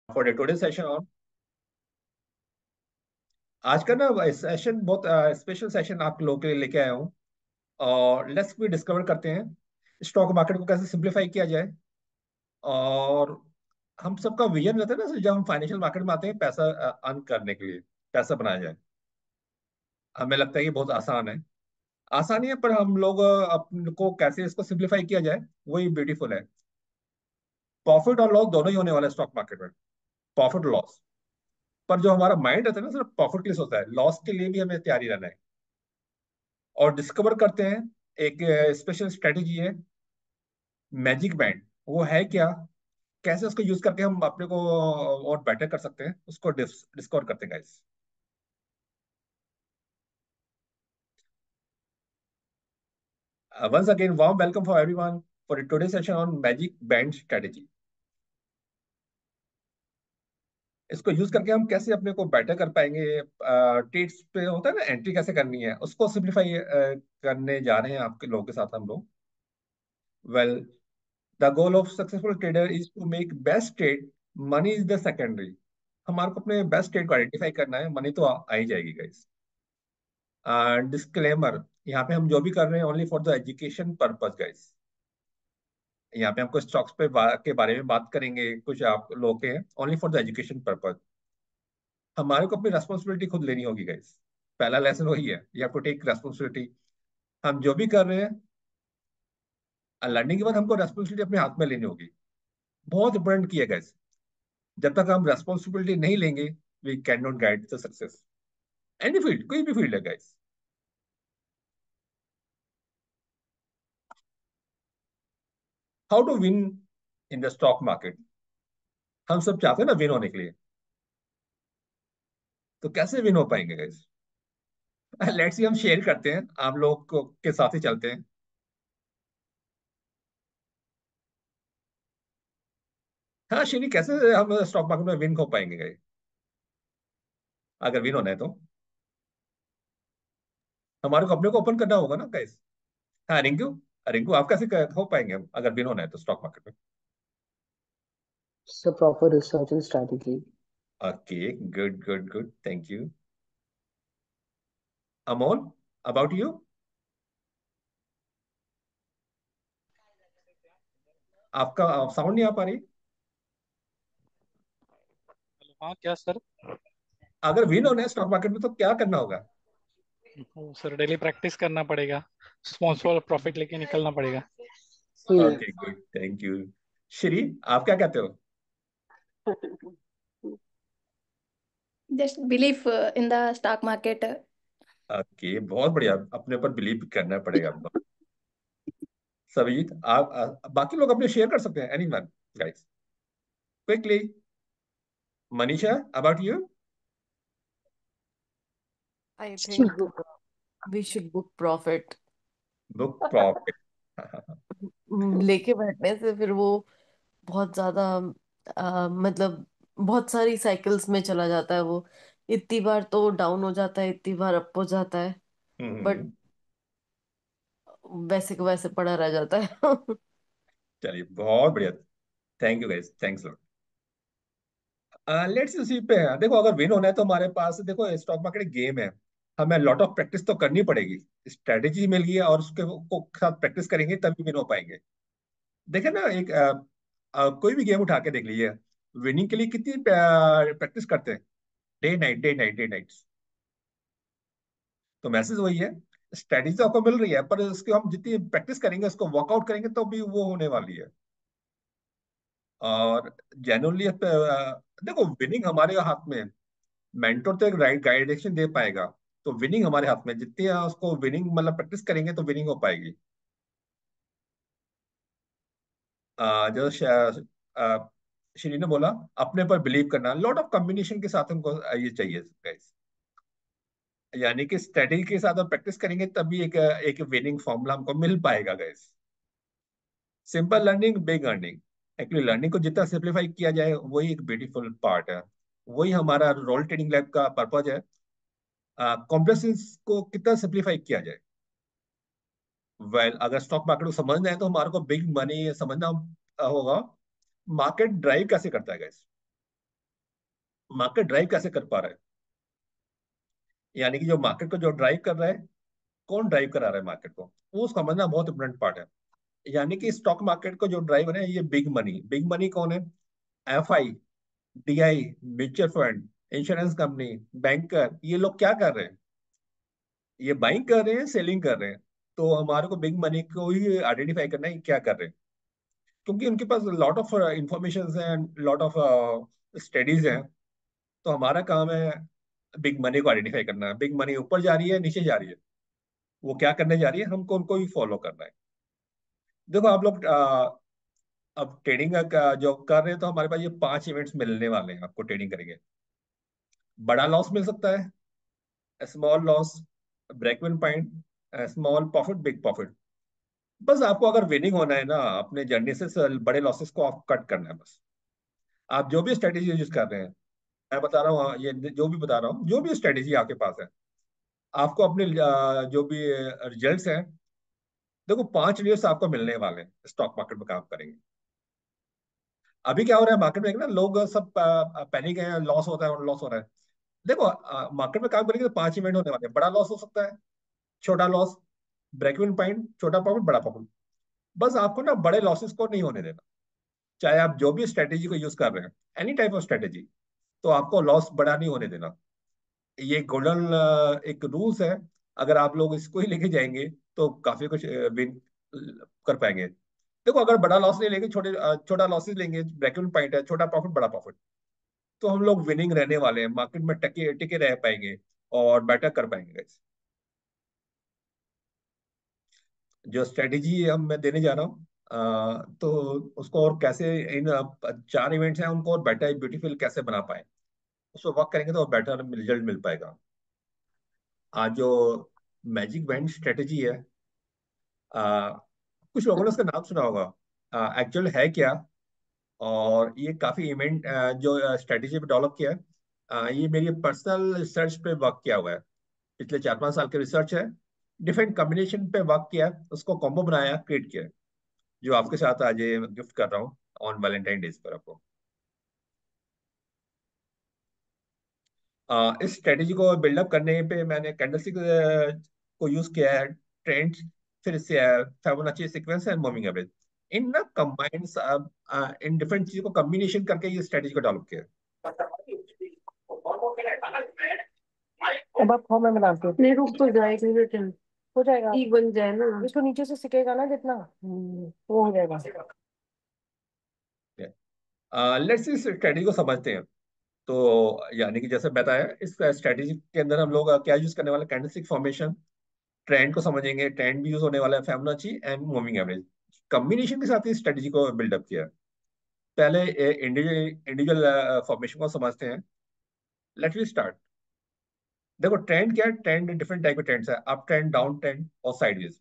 For the today session on आज का ना सेशन बहुत स्पेशल सेशन आप लोगों के लिए लेके आया हूँ। और लेट्स भी डिस्कवर करते हैं स्टॉक मार्केट को कैसे सिंप्लीफाई किया जाए। और हम सबका विजन रहता है ना, जब हम फाइनेंशियल मार्केट में आते हैं पैसा अर्न करने के लिए, पैसा बनाया जाए। हमें लगता है कि बहुत आसान है। आसान ही है, पर हम लोग अपन को कैसे इसको सिंप्लीफाई किया जाए वही ब्यूटीफुल है। प्रॉफिट और लॉस दोनों ही होने वाला है स्टॉक मार्केट में। प्रॉफिट और लॉस। पर जो हमारा माइंड रहता है ना, सिर्फ प्रॉफिट के लिए सोचता है, लॉस के लिए भी हमें तैयारी रहना है। और डिस्कवर करते हैं एक स्पेशल स्ट्रेटेजी है, मैजिक बैंड। वो है क्या, कैसे उसको यूज करके हम अपने को और बेटर कर सकते हैं, उसको डिस्कवर करते हैं guys. Once again warm welcome for everyone for today session on magic band strategy. इसको यूज करके हम कैसे अपने को बेटर कर पाएंगे। ट्रेड्स पे होता है ना, एंट्री कैसे करनी है, उसको सिंप्लीफाई करने जा रहे हैं आपके लोगों के साथ हम लोग। Well, the goal of successful trader is to make best trade, money is the secondary. हमारे को अपने बेस्ट ट्रेड को आइडेंटिफाई करना है, मनी तो आ ही जाएगी गाइस। डिस्क्लेमर, यहाँ पे हम जो भी कर रहे हैं only for the education purpose guys. यहाँ पे हम कुछ स्टॉक्स पे के बारे में बात करेंगे, कुछ आप लोग के only for the education purpose. हमारे को अपनी रेस्पॉन्सिबिलिटी खुद लेनी होगी गाइस। पहला लेसन वही है, you have to take responsibility. हम जो भी कर रहे हैं, लर्निंग के बाद हमको रेस्पॉन्सिबिलिटी अपने हाथ में लेनी होगी। बहुत इंपॉर्टेंट की है गाइस। जब तक हम रेस्पॉन्सिबिलिटी नहीं लेंगे, we can not guide the success. Any field, कोई भी फील्ड है guys. How to win in the stock market. हम सब चाहते हैं ना विन होने के लिए, तो कैसे विन हो पाएंगे गाइस? लेट्स सी, हम शेयर करते हैं आप लोग को के साथ ही चलते हैं। हाँ श्रीनी, कैसे हम स्टॉक मार्केट में विन हो पाएंगे गाइस, अगर विन होना है तो हमारे को अपने को ओपन करना होगा ना गाइस। हाँ रिंकू, रिंकू आप कैसे हो पाएंगे हम अगर विन होना है तो स्टॉक मार्केट में? So proper research and strategy. Okay, good good good, thank you. Amol, about you? आपका साउंड नहीं आ पा रही। हाँ क्या सर। अगर विन होना है स्टॉक मार्केट में तो क्या करना होगा? सर डेली प्रैक्टिस करना पड़ेगा, स्मॉल स्मॉल प्रॉफिट लेके निकलना पड़ेगा। See, okay good, thank you. Shri, आप क्या कहते हो? Just believe in the stock market. Okay, बहुत बढ़िया, अपने ऊपर बिलीव करना पड़ेगा अब तो। सभी आप बाकी लोग अपने शेयर कर सकते हैं, anyone guys, quickly. Manisha, about you? I see, think we should book profit. Book profit. लेके बैठने से फिर वो बहुत ज्यादा मतलब बहुत सारी साइकिल्स में चला जाता है वो। इतनी बार तो डाउन हो जाता है, इतनी बार अप हो जाता है, बट हम्म। वैसे को वैसे पड़ा रह जाता है। चलिए बहुत बढ़िया, thank you guys, thanks lot. Let's उसी पे है। देखो, अगर विन होना है तो हमारे पास, देखो स्टॉक मार्केट एक गेम है। हमें लॉट ऑफ प्रैक्टिस तो करनी पड़ेगी। स्ट्रेटेजी मिल गई है और उसके को साथ प्रैक्टिस करेंगे तभी विन हो पाएंगे। देखे ना, एक कोई भी गेम उठा के देख लीजिए, विनिंग के लिए कितनी प्रैक्टिस करते हैं, day night day night day night. तो मैसेज वही है, स्ट्रेटेजी तो आपको मिल रही है, पर उसकी हम जितनी प्रैक्टिस करेंगे, उसको वर्कआउट करेंगे तो भी वो होने वाली है। और जेन्युइनली देखो, विनिंग हमारे हाथ में है। मेंटर तो एक राइट डायरेक्शन दे पाएगा। तो विनिंग हमारे हाथ में, जितनी उसको विनिंग मतलब प्रैक्टिस करेंगे तो विनिंग हो पाएगी। जो श्री ने बोला, अपने पर बिलीव करना, लॉट ऑफ कॉम्बिनेशन के साथ हमको ये चाहिए guys। यानी कि स्ट्रेटेजी के साथ हम प्रैक्टिस करेंगे तभी एक एक विनिंग फॉर्मूला हमको मिल पाएगा guys. Simple learning, big earning. Actually learning को जितना सिंप्लीफाई किया जाए वही एक ब्यूटीफुल पार्ट है। वही हमारा रोल ट्रेडिंग लाइफ का पर्पज है। कॉम्प्लेक्स को कितना सिंप्लीफाई किया जाए। अगर स्टॉक मार्केट को समझना है तो हमारे को बिग मनी समझना होगा। मार्केट ड्राइव कैसे करता है गाइस? मार्केट ड्राइव कैसे कर पा रहा है, यानी कि जो मार्केट को जो ड्राइव कर रहा है, कौन ड्राइव करा रहा है मार्केट को, वो समझना बहुत इंपॉर्टेंट पार्ट है। यानी कि स्टॉक मार्केट को जो ड्राइवर है ये बिग मनी कौन है? FI, DI, mutual fund, insurance company, banker, ये लोग क्या कर रहे हैं? ये बाइंग कर रहे हैं, सेलिंग कर रहे हैं। तो हमारे को बिग मनी को ही आइडेंटिफाई करना है कि क्या कर रहे हैं, क्योंकि उनके पास लॉट ऑफ इंफॉर्मेशन है, लॉट ऑफ स्टडीज हैं। तो हमारा काम है बिग मनी को आइडेंटिफाई करना। बिग मनी ऊपर जा रही है, नीचे जा रही है, वो क्या करने जा रही है, हमको उनको ही फॉलो करना है। देखो आप लोग अब ट्रेडिंग का जो कर रहे हैं, तो हमारे पास ये 5 इवेंट्स मिलने वाले हैं आपको ट्रेडिंग करेंगे। बड़ा लॉस मिल सकता है, small loss, break even point, small profit, big profit. बस आपको अगर विनिंग होना है ना अपने जर्नी से, बड़े लॉसेस को आप कट करना है बस। आप जो भी स्ट्रेटेजी यूज कर रहे हैं, मैं बता रहा हूँ, ये जो भी बता रहा हूँ, जो भी स्ट्रेटेजी आपके पास है, आपको अपने जो भी रिजल्ट्स हैं, देखो 5 ईयर्स आपको मिलने वाले हैं स्टॉक मार्केट में काम करेंगे। अभी क्या हो रहा है मार्केट में, ना लोग सब पैनिक है, लॉस होता है और लॉस हो रहा है। देखो मार्केट में काम करेंगे तो 5 इवेंट होने वाले हैं। बड़ा लॉस हो सकता है, छोटा लॉस, ब्रेक इवन पॉइंट, छोटा प्रॉफिट, बड़ा प्रॉफिट। बस आपको ना बड़े लॉसेस को नहीं होने देना, चाहे आप जो भी स्ट्रेटेजी को यूज कर रहे हैं, एनी टाइप ऑफ स्ट्रेटेजी, तो आपको लॉस बड़ा नहीं होने देना। ये गोल्डन एक रूल्स है। अगर आप लोग इसको ही लेके जाएंगे तो काफी कुछ विन कर पाएंगे। देखो अगर बड़ा लॉस नहीं लेंगे, छोटा लॉसेस लेंगे, ब्रेक इवन पॉइंट है, छोटा प्रॉफिट बड़ा प्रॉफिट, तो हम लोग विनिंग रहने वाले हैं, मार्केट में टके टिके रह पाएंगे और बेटर कर पाएंगे guys। जो स्ट्रेटेजी हम मैं देने जा रहा हूँ, तो उसको और कैसे इन 4 इवेंट्स हैं उनको और बेटर ब्यूटीफुल कैसे बना पाए, उस पर वर्क करेंगे तो बेटर रिजल्ट मिल पाएगा। आज जो मैजिक बैंड स्ट्रेटेजी है, आ, कुछ लोगों ने उसका नाम सुना होगा, एक्चुअल है क्या? और ये काफी इवेंट जो स्ट्रेटेजी पे डेवलप किया है, ये मेरी पर्सनल रिसर्च पे वर्क किया हुआ है। पिछले 4-5 साल की रिसर्च है, डिफरेंट कॉम्बिनेशन पे वर्क किया है, उसको कॉम्बो बनाया, क्रिएट किया है, जो आपके साथ आज गिफ्ट कर रहा हूँ ऑन वैलेंटाइन डेज पर आपको। इस स्ट्रेटेजी को बिल्डअप करने पे मैंने कैंडलस्टिक को यूज किया है, ट्रेंड्स, फिर से Fibonacci sequence and moving average, इन ना कंबाइंड, इन डिफरेंट चीजों को कॉम्बिनेशन करके ये स्ट्रेटेजी को डेवलप किया है। अब आप फॉर्म में बनाते हो, नहीं, रुक तो जाए, एक मिनट हो जाएगा। ही बन जाए ना। इसको नीचे से सिकेगा ना जितना, वो हो जाएगा। लेट्स इस स्ट्रेटेजी को समझते हैं। तो यानी कि जैसे बताया, इस स्ट्रेटेजी के अंदर हम लोग क्या यूज करने वाले, कैंडलस्टिक फॉर्मेशन, ट्रेंड को समझेंगे, ट्रेंड भी यूज होने वाला है, Fibonacci and moving average, combination के साथ ही स्ट्रेटेजी को बिल्डअप किया है। पहले इंडिविजुअल इंडिविजुअल फॉर्मेशन को समझते हैं। Let's we start. देखो ट्रेंड क्या है, ट्रेंड डिफरेंट टाइप के ट्रेंड्स है, अप ट्रेंड, डाउन ट्रेंड और साइडवेज।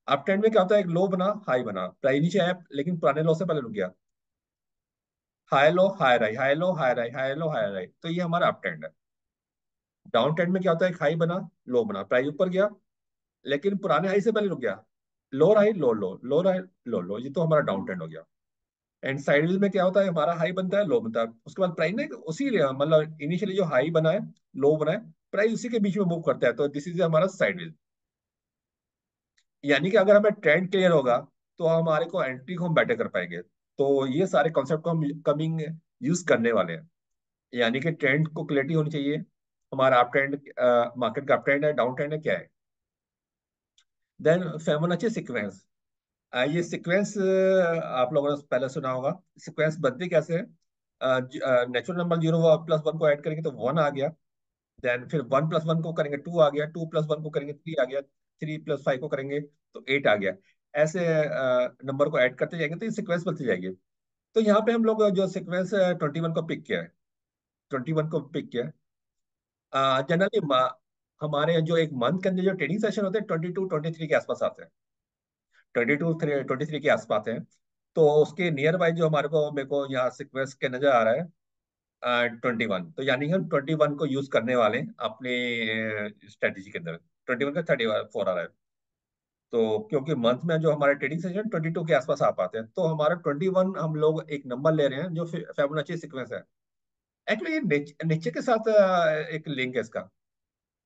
अप ट्रेंड में क्या होता है, एक लो बना, हाई बना, प्राइस नीचे आया लेकिन पुराने लो से पहले रुक गया, हाई लो हाई राई, हाई लो हाई राई, हाई लो हाई राई, तो ये हमारा अप ट्रेंड है। डाउन ट्रेंड में क्या होता है, एक हाई बना, लो बना, प्राइस ऊपर गया लेकिन पुराने हाई से पहले रुक गया, लो हाई लो लो, लो हाई लो लो, ये तो हमारा डाउन ट्रेंड हो गया। एंड साइडवेज में क्या होता है, हमारा हाई बनता है, लो बनता है, उसके बाद प्राइस ने उसी मतलब इनिशियली जो हाई बना है, लो बना है, प्राइस उसी के बीच में मूव करता है, तो दिस इज हमारा साइडवेज। यानी कि अगर हमें ट्रेंड क्लियर होगा तो हमारे को एंट्री को हम बेटर कर पाएंगे। तो ये सारे कॉन्सेप्ट को हम कमिंग यूज करने वाले हैं। यानी कि ट्रेंड को क्लियरिटी होनी चाहिए, हमारा अप ट्रेंड, मार्केट का अप ट्रेंड है, डाउन ट्रेंड है, क्या है। देन फिबोनाची सीक्वेंस, ये सीक्वेंस आप लोगों ने पहले सुना होगा। सीक्वेंस बनती कैसे है, नेचुरल नंबर 0 + 1 को ऐड करेंगे तो 1 आ गया, देन फिर 1 + 1 को करेंगे 2 आ गया, 2 + 1 को करेंगे 3 आ गया, 3 + 5 को करेंगे तो 8 आ गया। ऐसे नंबर को ऐड करते जाएंगे तो ये सीक्वेंस बनती जाएगी। तो यहाँ पे हम लोग जो सीक्वेंस 21 को पिक किया है, 21 को पिक किया है। जनरली हमारे जो एक मंथ के अंदर जो ट्रेडिंग सेशन होते हैं 22-23 के आसपास आते हैं, 22-23 के आसपास हैं। तो उसके नियर बाय जो हमारे को मेरे को यहाँ सिक्वेंस के नजर आ रहा है 21, तो यानी कि हम 21 को यूज करने वाले हैं अपने स्ट्रेटेजी के अंदर। 21 का 34 आ रहा है, तो क्योंकि मंथ में जो हमारे ट्रेडिंग सेशन 22 के आसपास आ पाते हैं, तो हमारा 21 हम लोग एक नंबर ले रहे हैं जो फिबोनाची सीक्वेंस है। एक्चुअली ये नीचे के साथ एक लिंक है इसका।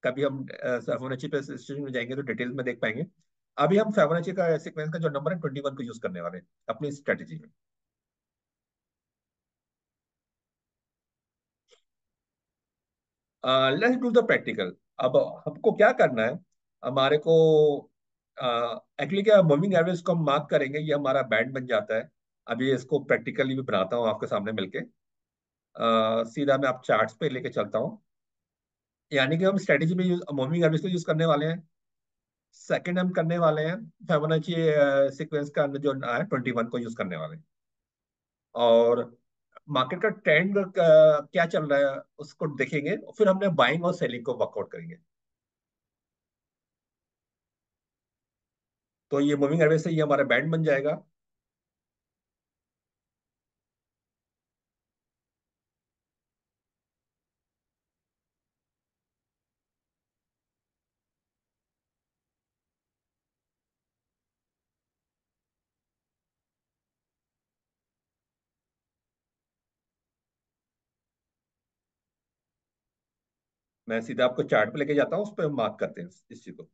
कभी हम फिबोनाची पे स्टेशन में जाएंगे तो डिटेल्स में देख पाएंगे। अभी हम फिबोनाची का सीक्वेंस का जो नंबर है 21 को यूज करने वाले हैं अपनी स्ट्रेटेजी में। Let's do the practical. अब हमको क्या करना है, हमारे को एक्चुअली क्या मूविंग एवरेज को हम मार्क करेंगे, ये हमारा बैंड बन जाता है। अभी इसको प्रैक्टिकली भी बनाता हूँ आपके सामने मिलके। सीधा मैं आप चार्ट्स पे लेके चलता हूँ। यानी कि हम स्ट्रेटेजी में यूज मूविंग एवरेज को यूज करने वाले हैं। सेकंड हम करने वाले हैं फिबोनाची सीक्वेंस का जो है 21 को यूज करने वाले हैं। और मार्केट का ट्रेंड क्या चल रहा है उसको देखेंगे, फिर हमने बाइंग और सेलिंग को वर्कआउट करेंगे। तो ये मूविंग एवरेज से ये हमारा बैंड बन जाएगा। मैं सीधा आपको चार्ट पे लेके जाता हूँ, उस पर मार्क करते हैं इस चीज को।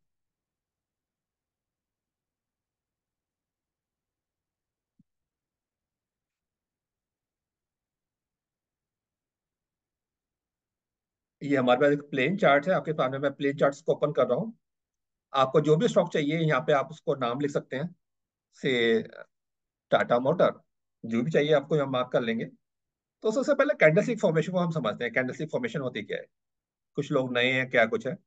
ये हमारे पास एक प्लेन चार्ट है आपके सामने, मैं प्लेन चार्ट्स को ओपन कर रहा हूँ। आपको जो भी स्टॉक चाहिए यहाँ पे आप उसको नाम लिख सकते हैं, से टाटा मोटर, जो भी चाहिए आपको यहाँ मार्क कर लेंगे। तो सबसे पहले कैंडलस्टिक फॉर्मेशन को हम समझते हैं, कैंडलस्टिक फॉर्मेशन होती क्या है। कुछ लोग नए हैं, क्या कुछ है।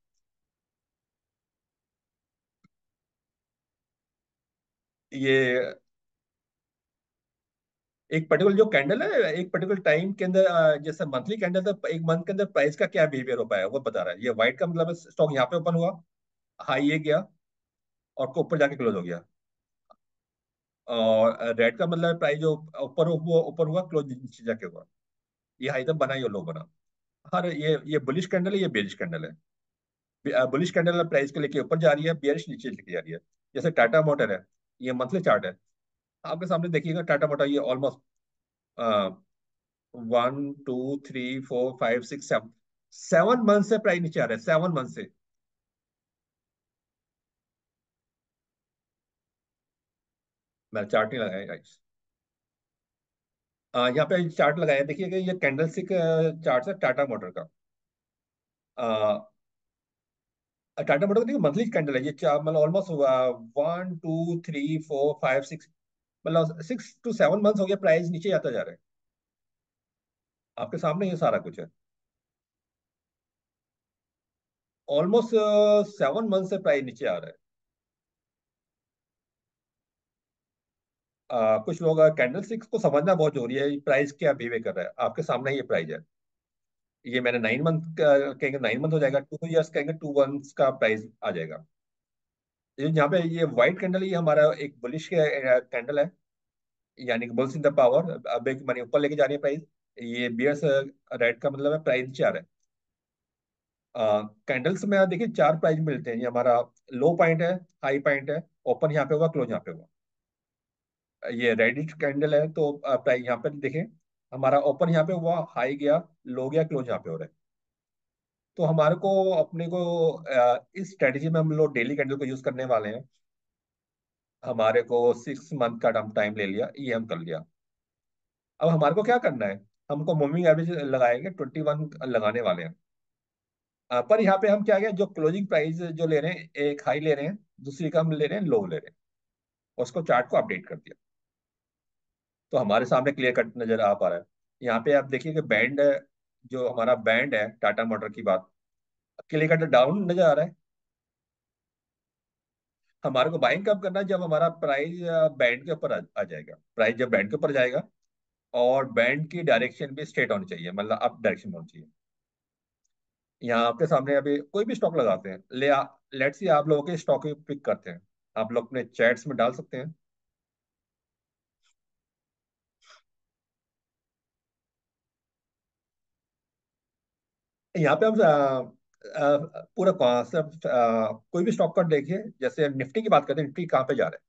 ये एक पर्टिकुलर जो कैंडल है, एक पर्टिकुलर टाइम के अंदर जैसे मंथली कैंडल, तो एक मंथ के अंदर प्राइस का क्या बिहेवियर हो पाया वो बता रहा है। ये व्हाइट का मतलब स्टॉक यहाँ पे ओपन हुआ, हाई ये गया और को ऊपर जाके क्लोज हो गया। और रेड का मतलब प्राइस जो ऊपर हुआ क्लोज नीचे जाके हुआ। ये हाई तक बना, ये लो बना। हर ये बुलिश कैंडल है, ये बेरिश कैंडल है। बुलिश कैंडल प्राइस को लेके ऊपर जा रही है, बेरिश नीचे लेके जा रही है। जैसे टाटा मोटर है, ये मंथली चार्ट है। आपके सामने देखिएगा टाटा मोटर ये ऑलमोस्ट 1 2 3 4 5 6 7 7 मंथ से प्राइस नीचे आ रहा है, 7 मंथ से। मैं चार्ट नहीं लगाया गाइस। यहाँ पे चार्ट लगाया, देखिएगा ये कैंडलस्टिक चार्ट है टाटा मोटर का। टाटा मोटर का देखिए मंथली कैंडल है ये, चार मतलब ऑलमोस्ट 1 2 3 4 5 6, मतलब 6 to 7 मंथ हो गया प्राइस नीचे आता जा रहा है। आपके सामने ये सारा कुछ है। ऑलमोस्ट 7 मंथ से प्राइस नीचे आ रहा है। कुछ लोग कैंडल स्टिक्स को समझना बहुत जरूरी है, प्राइस क्या बिहेव कर रहा है। आपके सामने ये प्राइस है। ये मैंने 9 मंथ कहेंगे 9 मंथ हो जाएगा, 2 ईयर्स कहेंगे 2 मंथ्स का प्राइस आ जाएगा। ये यहाँ पे ये व्हाइट कैंडल, ये हमारा एक बुलिश कैंडल है, यानी कि बुल्स इन द पावर। अब एक मानी ऊपर लेके जा रही है प्राइस। ये बियर्स रेड का मतलब है प्राइस नीचे आ रहा है। कैंडल्स में आप देखिए चार प्राइस मिलते हैं। ये हमारा लो पॉइंट है, हाई पॉइंट है, ओपन यहाँ पे होगा, क्लोज यहाँ पे होगा। ये रेडिश कैंडल है तो प्राइस यहाँ पे देखें, हमारा ओपन यहाँ पे हुआ, हाई गया, लो गया, क्लोज यहाँ पे हो रहा है। तो हमारे को अपने को इस स्ट्रेटेजी में हम लोग डेली कैंडल को यूज करने वाले हैं। हमारे को 6 मंथ का टाइम ले लिया, ये हम कर लिया। अब हमारे को क्या करना है, हमको मूविंग एवरेज लगाएंगे, 21 लगाने वाले हैं। पर यहाँ पे हम क्या गया, जो क्लोजिंग प्राइस जो ले रहे हैं, एक हाई ले रहे हैं, दूसरी का हम ले रहे हैं लो ले रहे हैं। उसको चार्ट को अपडेट कर दिया तो हमारे सामने क्लियर कट नजर आ पा रहा है। यहाँ पे आप देखिए कि बैंड, जो हमारा बैंड है टाटा मोटर की बात, क्लियर कट डाउन नजर आ रहा है। हमारे को बाइंग कब करना है, जब हमारा प्राइस बैंड के ऊपर आ जाएगा। प्राइस जब बैंड के ऊपर जाएगा और बैंड की डायरेक्शन भी स्ट्रेट होनी चाहिए, मतलब अप डायरेक्शन होनी चाहिए। यहाँ आपके सामने अभी कोई भी स्टॉक लगाते हैं, लेट्स सी आप लोगों के स्टॉक पिक करते हैं, आप लोग अपने चैट्स में डाल सकते हैं। यहाँ पे हम पूरा कॉन्सेप्ट कोई भी स्टॉक का देखिए। जैसे निफ्टी की बात करते हैं, निफ्टी कहाँ पे जा रहा है।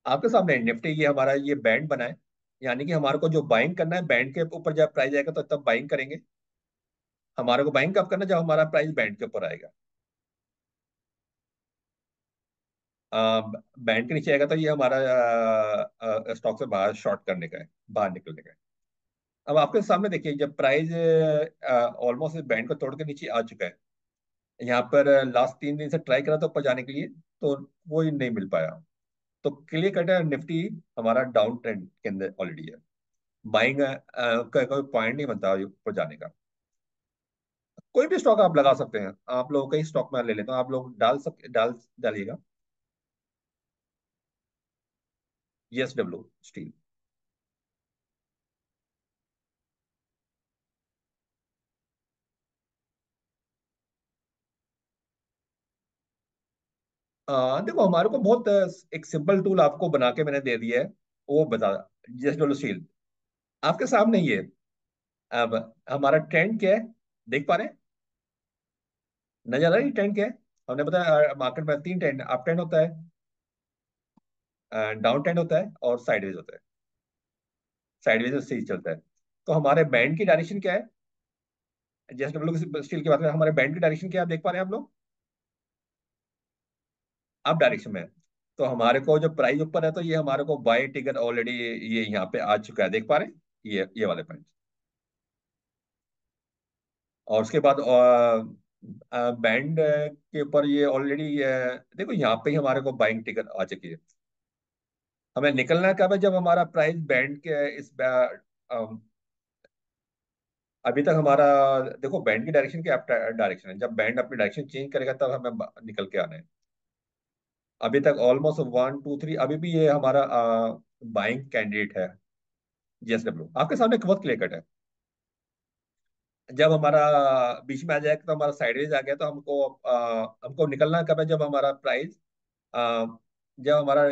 आपके सामने निफ्टी, ये हमारा ये बैंड बना है, यानी कि हमारे को जो बाइंग करना है बैंड के ऊपर जब प्राइस आएगा तो तब बाइंग करेंगे। हमारे को बाइंग कब करना है? जब हमारा प्राइस बैंड के ऊपर आएगा। बैंड के नीचे आएगा तो ये हमारा स्टॉक से बाहर शॉर्ट करने का है, बाहर निकलने का है। अब आपके सामने देखिए, जब प्राइस ऑलमोस्ट बैंड को तोड़ के नीचे आ चुका है, यहाँ पर लास्ट 3 दिन से ट्राई करा था ऊपर जाने के लिए, तो वो ही नहीं मिल पाया। तो क्लियर कट है, निफ्टी हमारा डाउन ट्रेंड के अंदर ऑलरेडी है। बाइंग का कोई पॉइंट नहीं बनता ऊपर जाने का। कोई भी स्टॉक आप लगा सकते हैं। आप लोग कई स्टॉक में ले लेता हूँ, आप लोग डालिएगा। JSW steel. देखो हमारे को बहुत एक सिंपल टूल आपको बना के मैंने दे दिया है, वो बता। JSW स्टील आपके सामने ही है। अब हमारा ट्रेंड क्या है, देख पा रहे हैं? नजर आ रही ट्रेंड क्या है? हमने बताया मार्केट में 3 ट्रेंड, अप ट्रेंड होता है, डाउन ट्रेंड होता है, और साइडवेज होता है। साइडवेज से ही चलता है। तो हमारे बैंड की डायरेक्शन क्या है? JSW स्टील की बात करें, हमारे बैंड की डायरेक्शन क्या है, आप देख पा रहे हैं आप लोग? अप डायरेक्शन में है। तो हमारे को जो प्राइस ऊपर है तो ये हमारे को बाय टिकर ऑलरेडी ये यहाँ पे आ चुका है, देख पा रहे हैं? ये वाले पॉइंट। और उसके बाद बैंड के ऊपर ये ऑलरेडी देखो यहाँ पे ही हमारे को बाइंग टिकट आ चुकी है। हमें निकलना कब है? जब हमारा प्राइस बैंड के अभी तक हमारा, देखो बैंड की डायरेक्शन क्या डायरेक्शन है, जब बैंड अपनी डायरेक्शन चेंज करेगा तब हमें निकल के आना है। अभी तक ऑलमोस्ट 1 2 3 अभी भी ये हमारा बाइंग कैंडिडेट है। JSW आपके सामने बहुत क्लियर कट है। जब हमारा बीच में आ जाएगा तो हमारा साइडवेज आ गया, तो हमको निकलना कब है? जब हमारा प्राइस जब हमारा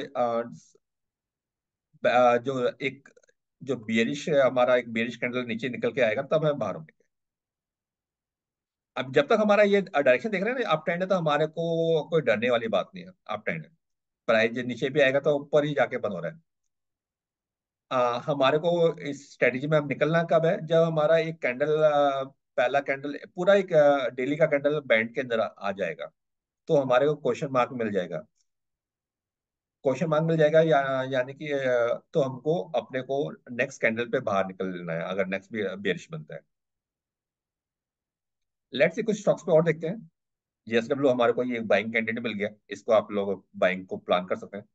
जो एक जो बेरिश हमारा एक बेरिश कैंडल नीचे निकल के आएगा तब हम बाहर होंगे। अब जब तक हमारा ये डायरेक्शन देख रहे हैं ना, अप ट्रेंड है, तो हमारे को कोई डरने वाली बात नहीं है। अप ट्रेंड है, प्राइस नीचे भी आएगा तो ऊपर ही जाके बंद हो रहा है। हमारे को इस स्ट्रेटेजी में अब निकलना कब है? जब हमारा एक कैंडल, पहला कैंडल पूरा एक डेली का कैंडल बैंड के अंदर आ जाएगा, तो हमारे को क्वेश्चन मार्क मिल जाएगा। क्वेश्चन मार्क मिल जाएगा यानी कि तो हमको अपने को नेक्स्ट कैंडल पे बाहर निकल लेना है अगर नेक्स्ट भी बेरिश बनता है। लेट्स से कुछ स्टॉक्स पे और देखते हैं। JSW हमारे को ये बाइंग कैंडिडेट मिल गया, इसको आप लोग बाइंग को प्लान कर सकते हैं।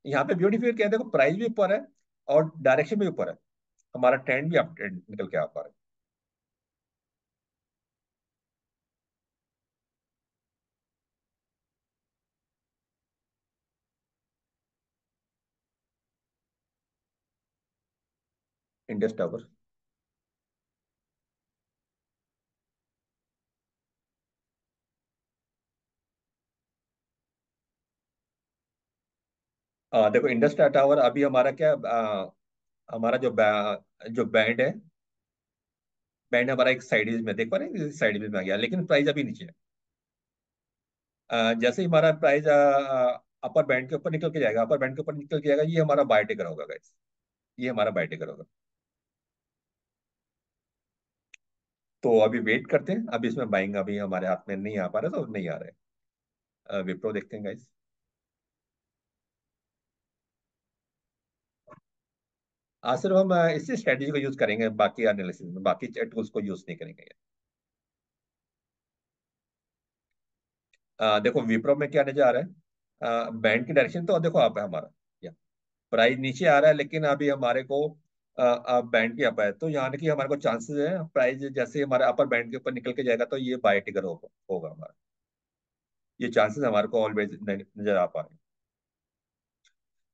यहाँ पे ब्यूटीफुल क्या है, देखो प्राइस भी ऊपर है और डायरेक्शन भी ऊपर है। हमारा ट्रेंड भी अप ट्रेंड निकल के आ पा रहा है। Indus tower. देखो इंडस टावर अभी हमारा क्या, हमारा जो बैंड है, बैंड हमारा एक साइड में देख पा रहे हैं, साइड में आ गया, लेकिन प्राइस अभी नीचे है। जैसे ही हमारा प्राइस अपर बैंड के ऊपर निकल के जाएगा, अपर बैंड के ऊपर निकल के जाएगा, ये हमारा बाय टेकर होगा गाइस। ये हमारा बाय टेकर होगा। तो अभी वेट करते हैं, अभी इसमें बाइंग अभी हमारे हाथ में नहीं आ पा रहा, तो नहीं आ रहा है। विप्रो देखते हैं गाइस। आज सिर्फ हम इसी स्ट्रेटेजी को यूज करेंगे, बाकी एनालिसिस में बाकी टूल्स को यूज नहीं करेंगे। देखो विप्रो में क्या नजर आ रहा है, बैंड की डायरेक्शन तो देखो आप है हमारा, या प्राइस नीचे आ रहा है, लेकिन अभी हमारे को बैंड की अप है, तो यहाँ की हमारे को चांसेस है प्राइस जैसे हमारे अपर बैंड के ऊपर निकल के जाएगा तो ये बाय टिकर होगा हमारा। ये चांसेस हमारे को ऑलवेज नजर आ पा रहे हैं।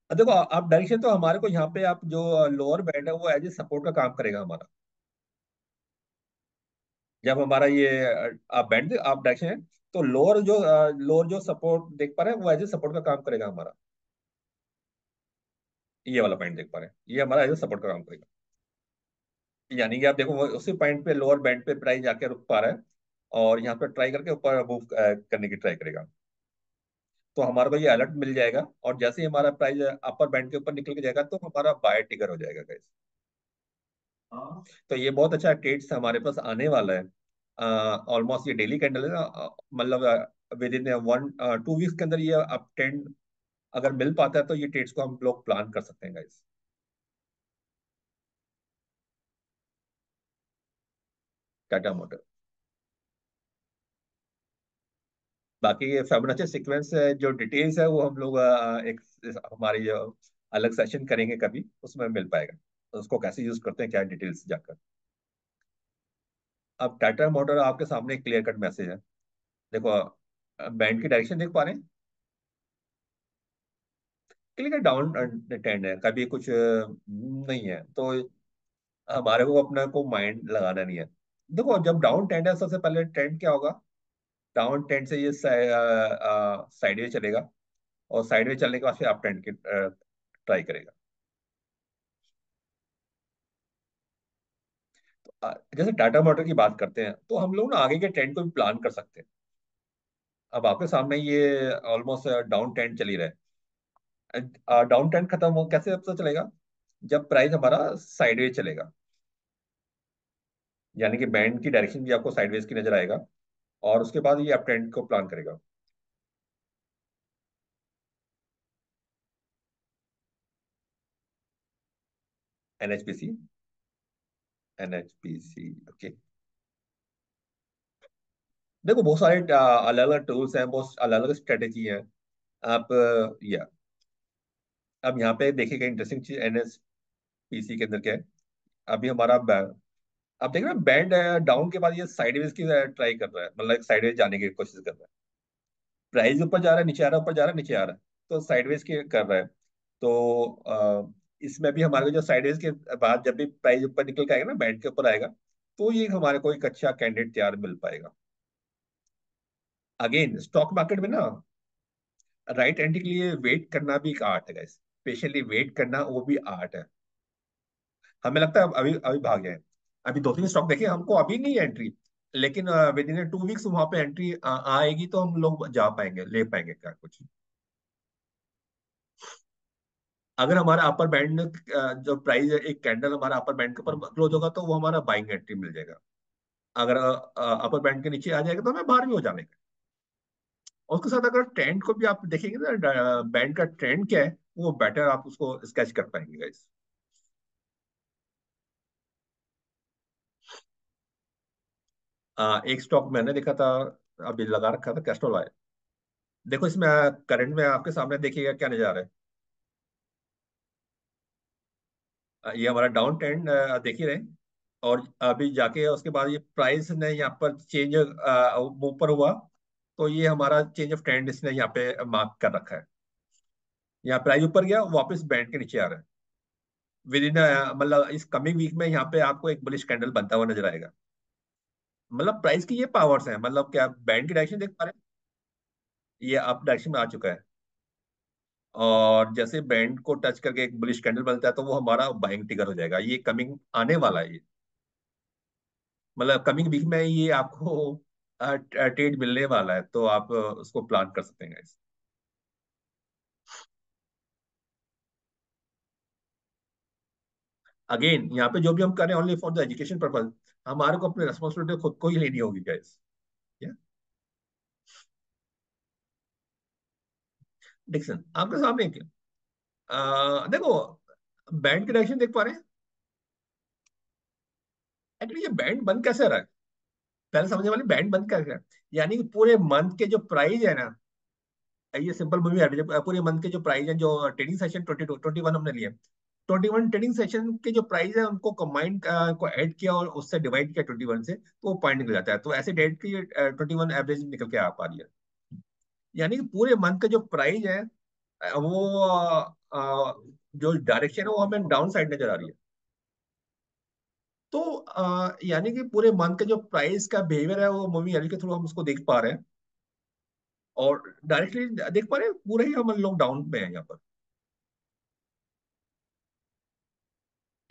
देखो आप डायरेक्शन तो हमारे को यहाँ पे आप जो लोअर बैंड है वो एज ए सपोर्ट का काम करेगा हमारा। जब हमारा ये आप बैंड आप डायरेक्शन है, तो लोअर जो सपोर्ट देख पा रहे हैं वो एज ए सपोर्ट का काम करेगा हमारा। ये वाला पॉइंट देख पा रहे हैं, ये हमारा एज ए सपोर्ट का काम करेगा। यानी कि आप देखो वो उसी पॉइंट पे लोअर बैंड पे प्राइस जाके रुक पा रहा है, और यहाँ पे ट्राई करके ऊपर मूव करने की ट्राई करेगा। तो हमारे को ये अलर्ट मिल जाएगा, और जैसे ही हमारा प्राइस अपर बैंड के ऊपर निकल के जाएगा तो हमारा बाय ट्रिगर हो जाएगा गाइस। तो ये बहुत अच्छा ट्रेड्स हमारे पास आने वाला है। ऑलमोस्ट ये डेली कैंडल है ना, मतलब विद इन 1-2 वीक्स के अंदर ये अप ट्रेंड अगर मिल पाता है तो ये ट्रेड्स को हम लोग प्लान कर सकते हैं गाइस। टाटा मोटर, बाकी ये फिबोनाची सीक्वेंस जो डिटेल्स है वो हम लोग एक हमारी जो अलग सेशन करेंगे कभी, उसमें मिल पाएगा तो उसको कैसे यूज करते हैं क्या डिटेल्स जाकर। अब टाटा मोटर आपके सामने क्लियर कट मैसेज है। देखो बैंड की डायरेक्शन देख पा रहे हैं, क्लियर डाउन ट्रेंड है, कभी कुछ नहीं है, तो हमारे को अपना को माइंड लगाना नहीं है। देखो जब डाउन ट्रेंड है सबसे पहले ट्रेंड क्या होगा, डाउन ट्रेंड से ये साइडवेज चलेगा, और साइडवेज चलने के बाद फिर अप ट्रेंड की ट्राई करेगा। जैसे टाटा मोटर की बात करते हैं तो हम लोग ना आगे के ट्रेंड को भी प्लान कर सकते हैं। अब आपके सामने ये ऑलमोस्ट डाउन ट्रेंड चल ही रहा है। डाउन ट्रेंड खत्म हो कैसे पता चलेगा, जब प्राइस हमारा साइडवेज चलेगा, यानी कि बैंड की डायरेक्शन भी आपको साइडवेज की नजर आएगा, और उसके बाद ये अप ट्रेंड को प्लान करेगा। NHPC, NHPC okay. देखो बहुत सारे अलग अलग टूल्स हैं, बहुत अलग अलग स्ट्रेटेजी है। आप या अब यहाँ पे देखिएगा इंटरेस्टिंग चीज एनएचपीसी के अंदर क्या है। अभी हमारा अब देख रहे हैं बैंड डाउन के बाद ये साइडवेज की ट्राई कर रहा है, मतलब साइडवेज जाने की कोशिश कर रहा है। प्राइस ऊपर जा रहा है नीचे आ रहा है, ऊपर जा रहा है नीचे आ रहा है, तो साइडवेज की कर रहा है। तो इसमें भी हमारे को जो साइडवेज के बाद जब भी प्राइस ऊपर निकल के आएगा ना, बैंड के ऊपर आएगा, तो ये हमारे को एक अच्छा कैंडिडेट तैयार मिल पाएगा। अगेन स्टॉक मार्केट में ना राइट एंट्री के लिए वेट करना भी एक आर्ट है गाइस, स्पेशली वेट करना वो भी आर्ट है। हमें लगता है अभी अभी भाग जाए, अभी 2-3 स्टॉक देखिए, हमको अभी नहीं एंट्री, लेकिन विद इन 2 वीक्स वहां पे एंट्री आएगी तो हम लोग जा पाएंगे, ले पाएंगे क्या कुछ। अगर हमारा अपर बैंड जो प्राइस है, एक कैंडल हमारा अपर बैंड के ऊपर क्लोज होगा तो वो हमारा बाइंग एंट्री मिल जाएगा। अगर अपर बैंड के नीचे आ जाएगा तो हमें बाहर भी हो जाने का। और उसके साथ अगर ट्रेंड को भी आप देखेंगे ना, बैंड का ट्रेंड क्या है वो बेटर आप उसको स्केच कर पाएंगे गाइस। एक स्टॉक मैंने देखा था, अभी लगा रखा था, कैस्ट्रॉल आया। देखो इसमें करंट में आपके सामने देखिएगा क्या नजर आ रहा है। ये हमारा डाउन ट्रेंड देख ही रहे हैं, और अभी जाके उसके बाद ये प्राइस ने यहाँ पर चेंज ऊपर हुआ, तो ये हमारा चेंज ऑफ ट्रेंड इसने यहाँ पे मार्क कर रखा है। यहाँ प्राइस ऊपर गया, वापस बैंड के नीचे आ रहा है। विद इन मतलब इस कमिंग वीक में यहाँ पे आपको एक बुलिश कैंडल बनता हुआ नजर आएगा। मतलब प्राइस की ये पावर्स है, मतलब क्या बैंड की डायरेक्शन देख पा रहे हैं, ये अप डायरेक्शन में आ चुका है, और जैसे बैंड को टच करके एक बुलिश कैंडल बनता है तो वो हमारा बाइंग ट्रिगर हो जाएगा। ये कमिंग आने वाला है, ये मतलब कमिंग वीक में ये आपको ट्रेड मिलने वाला है, तो आप उसको प्लान कर सकते हैं guys। अगेन यहाँ पे जो भी हम कर रहे हैं only for the education purpose, हमारे को अपनी रेस्पॉन्सिबिलिटी खुद को ही लेनी होगी गाइस। डिक्सन आपके सामने क्या, देखो बैंड की डायरेक्शन देख पा रहे हैं। एक्चुअली ये बैंड बंद कैसे रहा है, पहले समझने वाले बैंड बंद कैसे रहा है। यानी कि पूरे मंथ के जो प्राइस है ना, ये सिंपल मूवी एवरेज, पूरे मंथ के जो प्राइस है, जो ट्रेडिंग सेशन 22-21 हमने लिए, 21 ट्रेडिंग सेशन के जो प्राइस है उनको कंबाइंड को ऐड किया और उससे डिवाइड किया 21 से, तो वो पॉइंट निकल जाता है। तो ऐसे डेट की 21 एवरेज निकल के आ पा रही है। यानी कि पूरे मंथ का जो प्राइस है वो जो डायरेक्शन है वो हमें डाउन साइड नजर आ रही है। तो यानी कि पूरे मंथ का जो प्राइस का बिहेवियर है वो मूवी एवरेज के थ्रू हम उसको देख पा रहे हैं, और डायरेक्टली देख पा रहे हैं, पूरे ही हम लोग डाउन पे हैं यहाँ पर।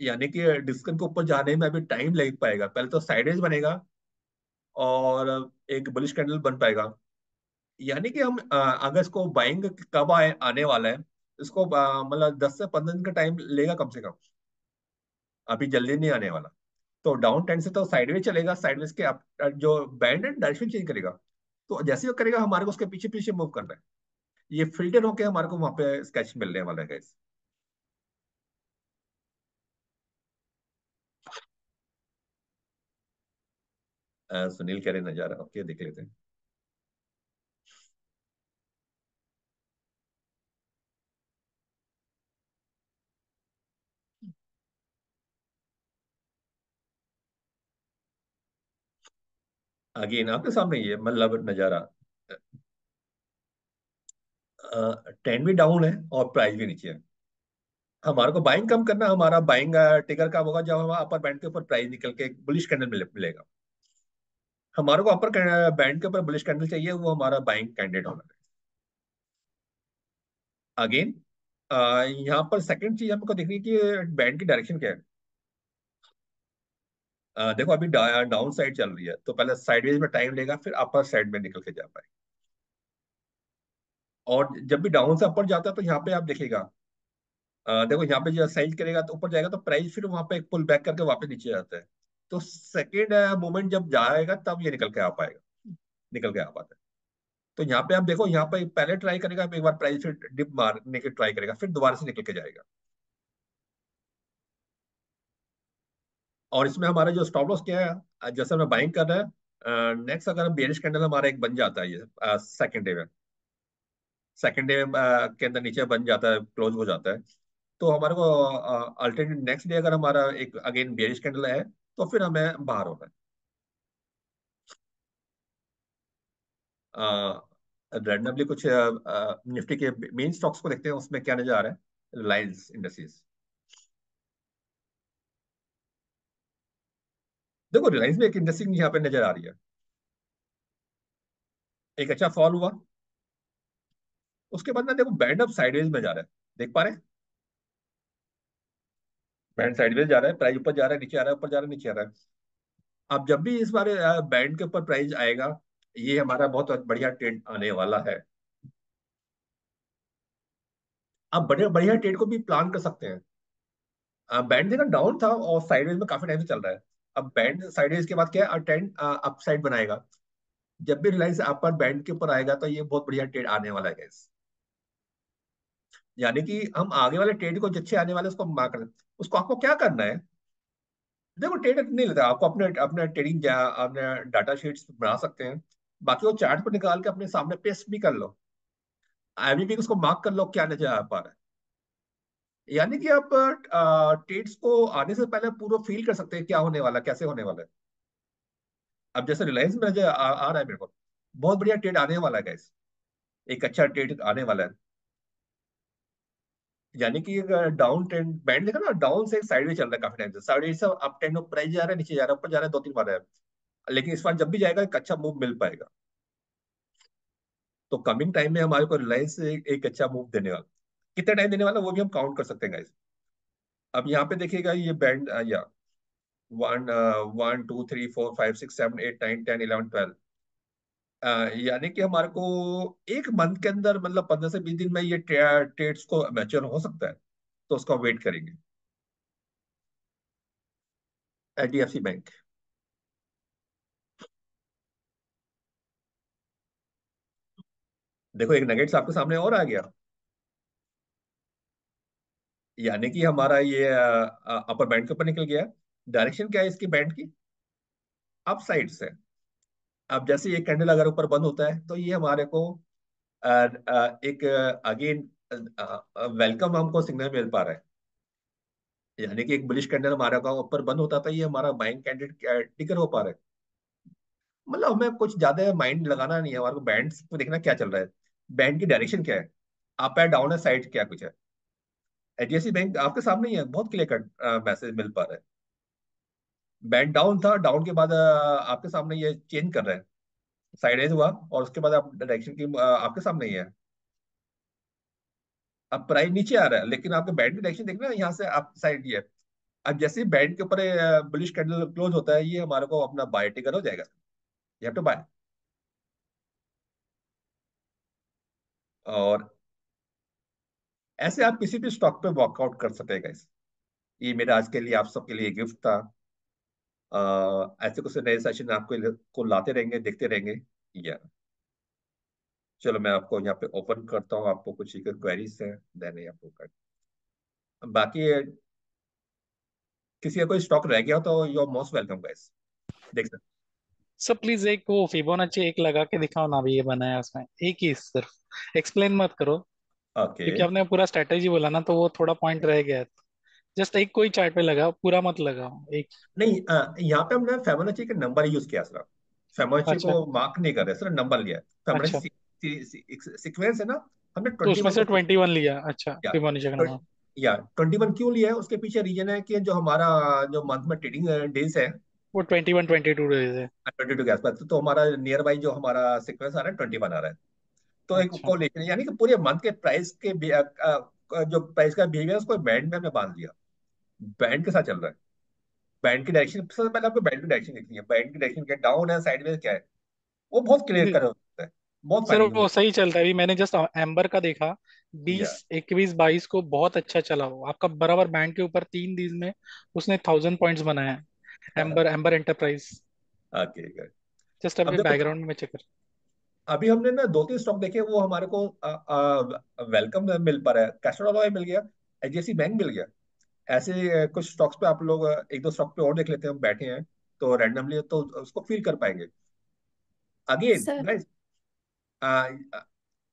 यानी कि डिस्कन के ऊपर जाने में अभी टाइम लग पाएगा, पहले तो साइडवेज बनेगा और एक बुलिश कैंडल बन पाएगा, यानी कि हम अगर इसको बाइंग कब आने वाला है, इसको मतलब 10 से 15 दिन का टाइम लेगा कम से कम, अभी जल्दी नहीं आने वाला। तो डाउन ट्रेंड से तो साइडवेज चलेगा, साइडवेज के अप जो बैंड है डायरेक्शन चेंज करेगा। तो जैसे ही वो करेगा हमारे को उसके पीछे पीछे मूव करना है। ये फिल्टर होके हमारे को वहां पे स्केच मिलने वाला है guys। सुनील कह रहे नजारा, ओके देख लेते हैं। अगेन आपके सामने ये मतलब नजारा, ट्रेंड भी डाउन है और प्राइस भी नीचे है। हमारे को बाइंग कम करना, हमारा बाइंग टिगर कब होगा, जब हमारा अपर बैंड के ऊपर प्राइस निकल के बुलिश कैंडल मिलेगा। हमारे को अपर बैंड के ऊपर बुलिश कैंडल चाहिए, वो हमारा बाइंग कैंडिडेट होना है। अगेन यहाँ पर सेकंड चीज हमको देखनी है कि बैंड की डायरेक्शन क्या है। देखो अभी डाउन साइड चल रही है, तो पहले साइडवेज में टाइम लेगा, फिर अपर साइड में निकल के जा पाए। और जब भी डाउन से अपर जाता है तो यहाँ पे आप देखिएगा, देखो यहाँ पे जो साइज करेगा तो ऊपर जाएगा, तो प्राइस फिर वहां पे एक पुल बैक करके वापस नीचे जाता है। तो सेकेंड मोमेंट जब जाएगा तब ये निकल के आ पाएगा, निकल के आ पाता है। तो यहाँ पे आप देखो, यहाँ पे पहले ट्राई करेगा एक बार प्राइस, फिर डिप मारने के ट्राई करेगा, फिर दोबारा से निकल के जाएगा। और इसमें हमारा जो स्टॉप लॉस क्या है, जैसे हमें बाइंग कर रहा है, नेक्स्ट अगर बेरिश कैंडल हमारा एक बन जाता है, ये सेकंड डे में, सेकंड डे के अंदर नीचे बन जाता है, क्लोज हो जाता है, तो हमारे को अल्टरनेट नेक्स्ट डे अगर हमारा एक अगेन बेरिश कैंडल है, तो फिर हमें बाहर होना है। रैंडमली कुछ निफ्टी के मेन स्टॉक्स को देखते हैं, उसमें क्या नजर आ रहा है। रिलायंस इंडस्ट्रीज, देखो रिलायंस में एक इंडस्ट्री यहाँ पे नजर आ रही है, एक अच्छा फॉल हुआ, उसके बाद ना देखो बैंड अप साइडवेज में जा रहा है, देख पा रहे हैं। बैंड साइडवेज जा रहा है, प्राइस ऊपर जा रहा है, नीचे आ रहा है, ऊपर जा रहा है, नीचे आ रहा है। अब जब भी इस बार बैंड के ऊपर प्राइस आएगा, ये हमारा बहुत बढ़िया ट्रेड आने वाला है। अब बड़े बढ़िया ट्रेड को भी प्लान कर सकते हैं। बैंड देखा डाउन था और साइडवेज में काफी टाइम से चल रहा है। अब बैंड साइडवेज के बाद क्या है, ट्रेंड अप साइड बनाएगा। जब भी रिलायंस अपर बैंड के ऊपर आएगा तो ये बहुत बढ़िया ट्रेड आने वाला है guys। यानी कि हम आगे वाले ट्रेड को, जैसे आने वाले उसको मार्क कर, उसको आपको क्या करना है। देखो ट्रेड नहीं लेता आपको, अपने अपने ट्रेडिंग अपने डाटा शीट्स बना सकते हैं, बाकी वो चार्ट पर निकाल के अपने सामने पेस्ट भी कर लो, अभी भी उसको मार्क कर लो क्या नजर आ पा रहा है। यानी कि आप ट्रेड्स को आने से पहले पूरा फील कर सकते हैं क्या होने वाला है, कैसे होने वाला है। अब जैसे रिलायंस में नजर आ रहा है मेरे को, बहुत बढ़िया ट्रेड आने वाला है गाइस, एक अच्छा ट्रेड आने वाला है। यानी कि डाउन ट्रेंड बैंड देखा ना, डाउन से साइड में चल रहा है काफी टाइम से, साइड से अप ट्रेंड प्राइस जा रहा है, नीचे जा रहा है, ऊपर जा रहा है, 2 3 बार है। लेकिन इस बार जब भी जाएगा एक अच्छा मूव मिल पाएगा। तो कमिंग टाइम में हमारे को रिलायंस एक अच्छा मूव देने वाला, कितना टाइम देने वाला वो भी हम काउंट कर सकते हैं गाइस। अब यहाँ पे देखिएगा ये बैंड या 1 1 2 3 4 5 6 7 8 9 10 11 12, यानी कि हमारे को एक मंथ के अंदर मतलब 15 से 20 दिन में ये ट्रेड्स को मैच्योर हो सकता है। तो उसका वेट करेंगे। HDFC बैंक, देखो एक नगेट्स आपके सामने और आ गया। यानी कि हमारा ये अपर बैंड के ऊपर निकल गया। डायरेक्शन क्या है इसकी बैंड की, अप साइड से। अब जैसे ये कैंडल अगर ऊपर बंद होता है तो ये हमारे को एक अगेन वेलकम हमको सिग्नल मिल पा रहा है। यानी कि एक बुलिश कैंडल हमारा का ऊपर बंद होता था, ये हमारा बाइंग कैंडिडेट टिकर हो पा रहा है। मतलब हमें कुछ ज्यादा माइंड लगाना नहीं है, हमारे को बैंड को देखना क्या चल रहा है, बैंड की डायरेक्शन क्या है, अप है डाउन है साइड क्या कुछ है। HDFC बैंक आपके सामने ही है, बहुत क्लियर कट मैसेज मिल पा रहा है। बैंड डाउन था, डाउन के बाद आपके सामने ये चेंज कर रहा है, साइडवेज हुआ, और उसके बाद आप डायरेक्शन की आपके सामने ही है। अब प्राइस नीचे आ रहा है, लेकिन आपके बैंड की डायरेक्शन देखना, यहाँ से आप साइड ये है। अब जैसे ही बैंड के ऊपर बुलिश कैंडल क्लोज होता है, ये हमारे को अपना बाय टिकर हो जाएगा, ये तो बाय। और ऐसे आप किसी भी स्टॉक पे वर्कआउट कर सकते हैं guys। ये मेरा आज के लिए आप सबके लिए गिफ्ट था। ऐसे कुछ नए सेशन आपको को लाते रहेंगे, देखते रहेंगे। या चलो मैं आपको यहाँ पे ओपन करता हूँ, आपको कुछ क्वेरीज है देने आपको बाकी किसी का कोई स्टॉक रह गया हो तो you are most welcome guys, देख सकते सर प्लीज एक वो फिबोनाची एक लगा के दिखाओ ना, अभी ये बनाया उसमें एक ही सिर्फ, एक्सप्लेन मत करो, हैं। ओके। क्योंकि आपने पूरा स्ट्रेटेजी बोला ना तो वो थोड़ा पॉइंट रह गया है। जस्ट एक कोई चार्ट पे लगाओ, पूरा मत लगाओ एक। नहीं, यहाँ पे हमने फेबोनाची का नंबर यूज किया सर। फेबोनाची अच्छा को मार्क नहीं कर रहे सर, नंबर लिया है। अच्छा, फेबोनाची सीक्वेंस है ना, हमने तो ट्वेंटी उसमें वन से को 21 लिया। अच्छा, या फिबोनाची का नंबर। या 21 क्यों लिया है, उसके पीछे रीजन है कि जो हमारा जो मंथ में ट्रेडिंग डेज है वो 21 22 डेज है। 22 के आसपास, तो हमारा नियर बाई जो हमारा सीक्वेंस आ रहा है 21 आ रहा है। तो एक अच्छा, कोरिलेशन यानी कि पूरे मंथ के प्राइस के जो प्राइस का बिहेवियर उसको बैंड में हमने बांध दिया, बैंड के साथ चल रहा है। बैंड की डायरेक्शन सबसे पहले आपको बैंड की डायरेक्शन देखनी है, बैंड की डायरेक्शन क्या, डाउन है, साइडवेज क्या है, वो बहुत क्लियर कर होता है, बहुत सर फाइनिंग वो होगी। सही चलता है। अभी मैंने जस्ट एम्बर का देखा, या 20 21 22 को बहुत अच्छा चला, वो आपका बराबर बैंड के ऊपर 3 दिन में उसने 1000 पॉइंट्स बनाया है। Amber amber enterprise. Okay good. Just अब अभी देखो, बैकग्राउंड में चेक कर। अभी हमने ना दो तीन स्टॉक देखे, वो हमारे को वेलकम मिल पा रहा है, कैस्ट्रॉल ऑयल मिल गया, एचडीएफसी बैंक मिल गया। ऐसे कुछ स्टॉक्स पे आप लोग एक दो स्टॉक पे और देख लेते हैं, हम बैठे हैं तो रैंडमली तो उसको फील कर पाएंगे अगेन Sir, गाइस।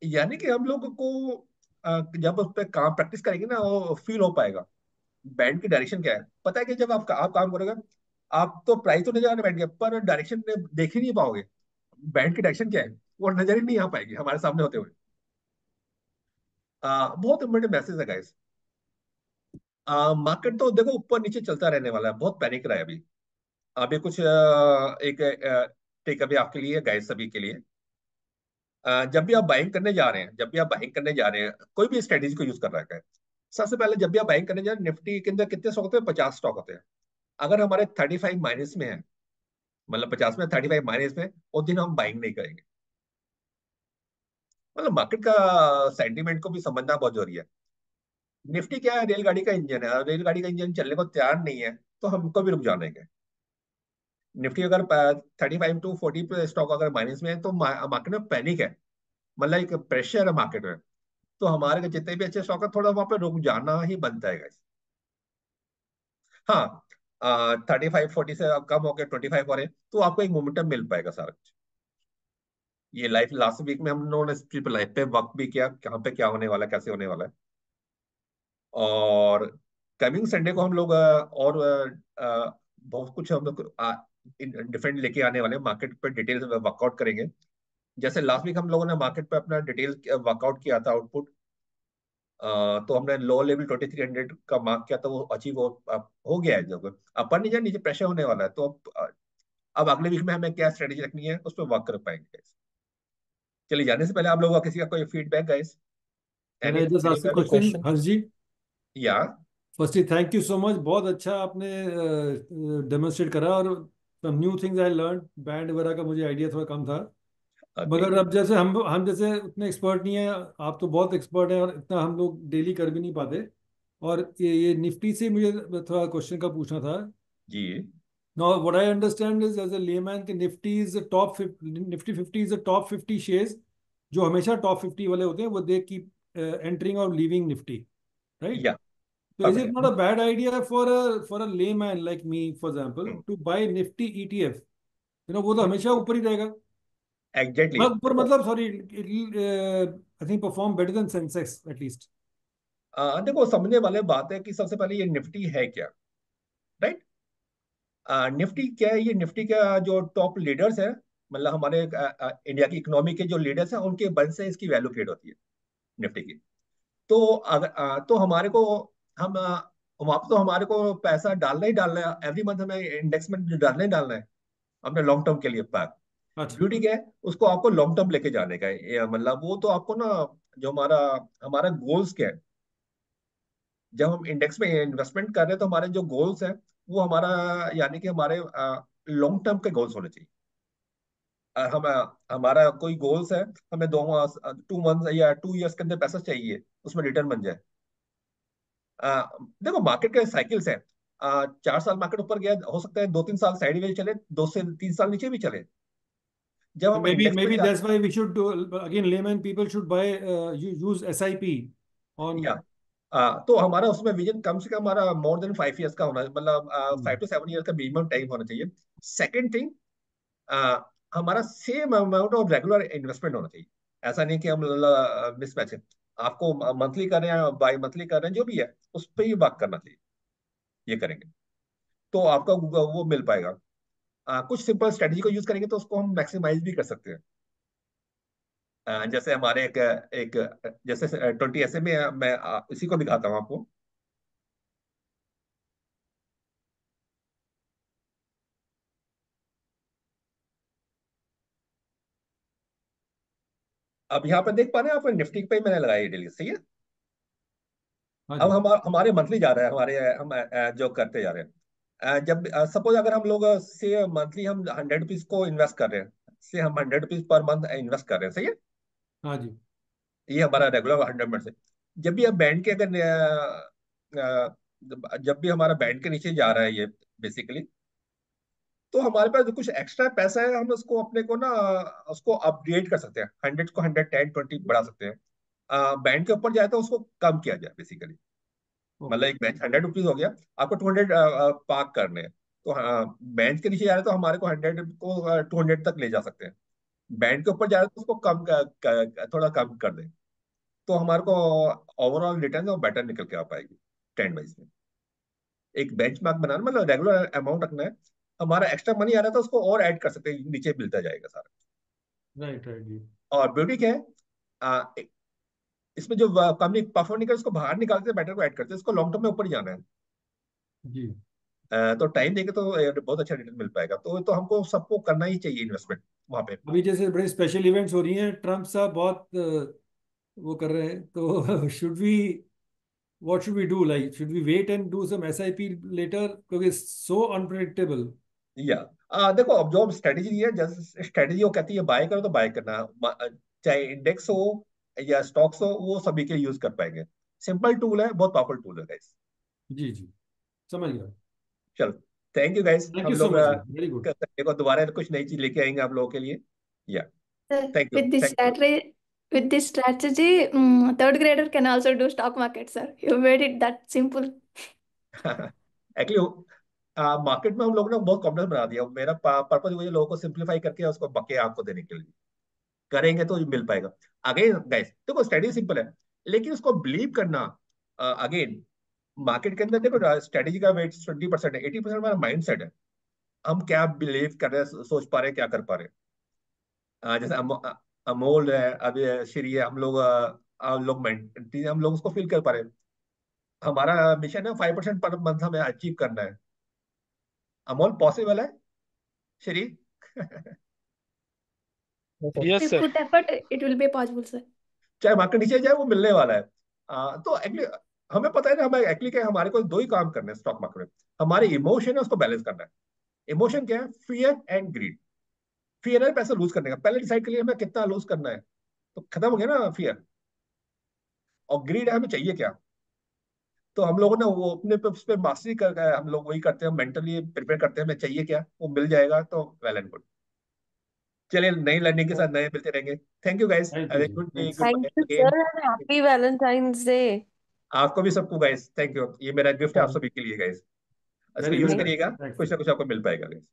यानी कि हम लोग को जब उस पर काम प्रैक्टिस करेंगे ना, वो फील हो पाएगा बैंड की डायरेक्शन क्या है। पता है कि जब आप काम करोगे, आप तो प्राइस तो नहीं जाने बैठ गए, पर डायरेक्शन देख ही नहीं पाओगे, बैंड की डायरेक्शन क्या है वो नजर ही नहीं आ पाएगी हमारे सामने होते हुए। बहुत इंपॉर्टेंट मैसेज है गाइस। मार्केट तो देखो ऊपर नीचे चलता रहने वाला है, बहुत पैनिक रहा है अभी। अभी कुछ एक टेक अवे आपके लिए गाइस, सभी के लिए। जब भी आप बाइंग करने जा रहे हैं, जब भी आप बाइंग करने जा रहे हैं, कोई भी स्ट्रेटेजी को यूज कर रहा है, सबसे पहले जब भी आप बाइंग करने जा रहे हैं, निफ्टी के अंदर कितने स्टॉक होते हैं, 50 स्टॉक होते हैं। अगर हमारे 35 माइनस में है, मतलब 50 में 35 माइनस में, उस दिन हम बाइंग नहीं करेंगे। मतलब मार्केट का सेंटीमेंट को भी समझना बहुत जरूरी है। निफ्टी क्या है, रेलगाड़ी का इंजन है, और रेलगाड़ी का इंजन चलने को तैयार नहीं है तो हमको भी रुक जाने के। निफ्टी अगर 35 to 40 पे स्टॉक अगर माइनस में है तो मार्केट में पैनिक है, मतलब एक प्रेशर है मार्केट में। तो हमारे के जितने भी अच्छे स्टॉक है, थोड़ा वहां पे रुक जाना ही बनता है guys। हाँ, 35 40 से अब कम हो गए, 25 हो रहे हैं, तो आपको एक मोमेंटम मिल पाएगा सारा कुछ। ये लाइफ लास्ट वीक में हम लोगों ने इस ट्रिप लाइफ पे वर्क भी किया, कहाँ पे क्या होने वाला है, कैसे होने वाला है। और कमिंग संडे को हम लोग और बहुत कुछ हम लोग डिफरेंट लेके आने वाले हैं, मार्केट पे डिटेल वर्कआउट करेंगे। जैसे लास्ट वीक हम लोगों ने मार्केट पे अपना डिटेल वर्कआउट किया था, आउटपुट। तो हमने लो लेवल 2300 का मार्क किया था, वो अचीव हो गया है। जब अपर नहीं जाए, नीचे प्रेशर होने वाला है, तो अब अगले वीक में हमें क्या स्ट्रेटेजी रखनी है उस पर वर्क कर पाएंगे guys। चलिए, जाने से पहले आप लोगों का किसी का कोई feedback guys, Can any I just ask a any question, question? Harsh ji? या firstly thank you so much, बहुत अच्छा आपने डेमोन्स्ट्रेट करा, और some new things I learn. Band वगैरह का मुझे आइडिया थोड़ा कम था। ओके। मगर अब जैसे हम जैसे उतने एक्सपर्ट नहीं है, आप तो बहुत एक्सपर्ट हैं, और इतना हम लोग डेली कर भी नहीं पाते। और ये निफ्टी से मुझे थोड़ा क्वेश्चन का पूछना था। जी। Now, what I understand is, as a layman, कि Nifty is top Nifty 50 is top 50 shares जो हमेशा टॉप 50 वाले होते हैं, वो दे कीप एंटरिंग और लीविंग निफ्टी, राइट? या So is it not perfect. a bad idea for a layman like me, for example, to buy Nifty ETF? वो तो हमेशा ऊपर ही रहेगा। एग्जैक्टली। मतलब ऊपर, देखो, मतलब sorry, I think perform better than Sensex at least. देखो समझने वाले बात है कि सबसे पहले ये निफ्टी है क्या, राइट। निफ्टी क्या है, ये निफ्टी का जो टॉप लीडर्स है, मतलब हमारे इंडिया की इकोनॉमी के जो लीडर्स हैं, उनके बल से इसकी वैल्यू क्रिएट होती है निफ्टी की। तो अगर तो हमारे को हम वहां पे तो हमारे को पैसा डालना ही डालना है, एवरी मंथ हमें इंडेक्स में डालना ही डालना है अपने लॉन्ग टर्म के लिए पैक। अच्छा। ब्यूटी क्या है, उसको आपको लॉन्ग टर्म लेके जाने का है, मतलब वो तो आपको ना, जो हमारा हमारा गोल्स क्या है, जब हम इंडेक्स में इन्वेस्टमेंट कर रहे हैं तो हमारे जो गोल्स हैं वो हमारा, यानी कि हमारे लॉन्ग टर्म के गोल्स होने चाहिए। हम हमारा कोई गोल्स है, हमें 2 मंथ या 2 इयर्स के अंदर पैसा चाहिए, उसमें रिटर्न बन जाए। देखो मार्केट के साइकिल्स है। 4 साल मार्केट ऊपर गया, हो सकता है 2-3 साल साइडवेज चले, 2 से 3 साल नीचे भी चले। जब So हम maybe इंडेक्स पे maybe जा, that's why we should do, again, layman people should buy, use SIP on. या तो हमारा उसमें विजन कम से कम हमारा मोर देन 5 इयर्स का होना, मतलब 5 to 7 ईयर का मिनिमम टाइम होना चाहिए। सेकंड थिंग, हमारा same amount of regular investment होना चाहिए। ऐसा नहीं कि हम मिसमैच है, आपको मंथली कर रहे हैं, बाई मंथली कर रहे हैं, जो भी है उस पर ही वर्क करना चाहिए। ये करेंगे तो आपका वो मिल पाएगा। कुछ सिंपल स्ट्रेटजी को यूज करेंगे तो उसको हम मैक्सिमाइज भी कर सकते हैं। जैसे हमारे एक एक जैसे 20 ऐसे में मैं इसी को दिखाता हूँ आपको। अब यहाँ पे देख पा रहे हैं आप, निफ्टी पे मैंने लगाई डेली, सही है। हाँ अब जी। हमारे मंथली जा रहा है, हमारे हम जो करते जा रहे हैं। जब सपोज अगर हम लोग से मंथली हम 100 रुपीज को इन्वेस्ट कर रहे हैं, से हम 100 रुपीज पर मंथ इन्वेस्ट कर रहे हैं, सही है। हाँ जी। ये हमारा रेगुलर 100 में से, जब भी अब बैंड के अगर जब भी हमारा बैंड के नीचे जा रहा है ये बेसिकली, तो हमारे पास जो कुछ एक्स्ट्रा पैसा है, हम उसको अपने को ना उसको अपग्रेड कर सकते हैं, 100 को 110-20 बढ़ा सकते हैं। बैंड के ऊपर जाए तो उसको कम किया जाए बेसिकली। मतलब ओके। एक बेंच 100 रुपीज हो गया, आपको 200 पार्क करने हैं, तो हाँ बेंच के नीचे जा रहे हैं तो हमारे को 100 को 200 तक ले जा सकते हैं। बैंड के ऊपर जा रहे हैं तो उसको थोड़ा कम कर दें, तो हमारे को ओवरऑल रिटर्न और बेटर निकल के आ पाएगी ट्रेंड वाइज में। एक बेंच मार्क बनाना मतलब रेगुलर अमाउंट रखना है, हमारा एक्स्ट्रा मनी आ रहा था उसको और ऐड कर सकते हैं, नीचे मिलता जाएगा सारा। राइट राइट जी। और ब्यूटी क्या है, आ, इसमें जो कंपनी परफॉर्म नहीं कर उसको बाहर निकालते हैं, बेटर को ऐड करते हैं, इसको लॉन्ग टर्म में ऊपर ही जाना है। जी। तो टाइम देंगे तो बहुत अच्छा रिटर्न मिल पाएगा, तो हमको सबको करना ही चाहिए इन्वेस्टमेंट वहां पे। अभी जैसे बड़े स्पेशल इवेंट्स हो रही हैं, ट्रम्प साहब बहुत वो कर रहे हैं, तो should we, what should we do, like should we wait and do some SIP later, क्योंकि सो अनप्रेडिक्टेबल। या देखो अब जो स्ट्रेटेजी दी है, जैसे स्ट्रेटेजी वो कहती है बाय करो तो बाय करना, चाहे इंडेक्स हो या स्टॉक्स हो, वो सभी के यूज कर पाएंगे। सिंपल टूल है, बहुत पावरफुल टूल है गाइस। जी जी, समझ गया। चलो, thank you guys, thank you हम सो लोग मच, वेरी गुड। देखो दोबारा कुछ नई चीज लेके आएंगे आप लोगों के लिए। या Sir, thank you, with this thank you. strategy, third grader can also do stock market, sir. You made it that simple. Actually market में हम लोगों ने बहुत कॉम्प्लेक्स बना दिया, मेरा पर्पज वही है, लोगों को सिंप्लीफाई करके उसको बके आपको देने के लिए। करेंगे तो मिल पाएगा। अगेन गाइस देखो स्ट्रेटजी सिंपल है, लेकिन उसको बिलीव करना, अगेन मार्केट के अंदर देखो स्ट्रेटजी का वेट 20% है, 80% हमारा माइंड सेट है। हम क्या बिलीव कर रहे हैं, सोच पा रहे हैं, क्या कर पा रहे हैं। जैसे अमोल है, अभी श्री है, हम लोग हम लोग उसको फील कर पा रहे हैं। हमारा मिशन है 5% पर मंथ हमें अचीव करना है। अमोल पॉसिबल है Shri? Yes We sir. put effort, it will be possible, sir. चाहे मार्केट नीचे जाए वो मिलने वाला है। तो एक्चुअली हमें पता है ना, हमें एक्चुअली क्या है, हमारे को दो ही काम करने हैं स्टॉक मार्केट में। हमारे इमोशन है उसको बैलेंस करना है। इमोशन क्या है? Fear and greed. फियर है पैसा लूज करने का, पहले डिसाइड करिए हमें कितना लूज करना है, तो खत्म हो गया ना फियर। और ग्रीड है हमें चाहिए क्या। तो हम लोगों ने वो अपने पे उस पर मास्टरी कर गए, हम लोग वही करते हैं, मेंटली प्रिपेयर करते हैं, हमें चाहिए क्या, वो मिल जाएगा तो वेल एंड गुड। चलिए नई लर्निंग के साथ नए मिलते रहेंगे। Thank you guys, thank you have a जी, good day, thanks. Good thank bye you again. Sir and happy Valentine's Day. आपको भी, सबको गाइस थैंक यू, ये मेरा गिफ्ट है आप सभी के लिए गाइस। इसको very use very thank nice, करिएगा, थैंक्स कुछ जी। ना कुछ आपको मिल पाएगा guys।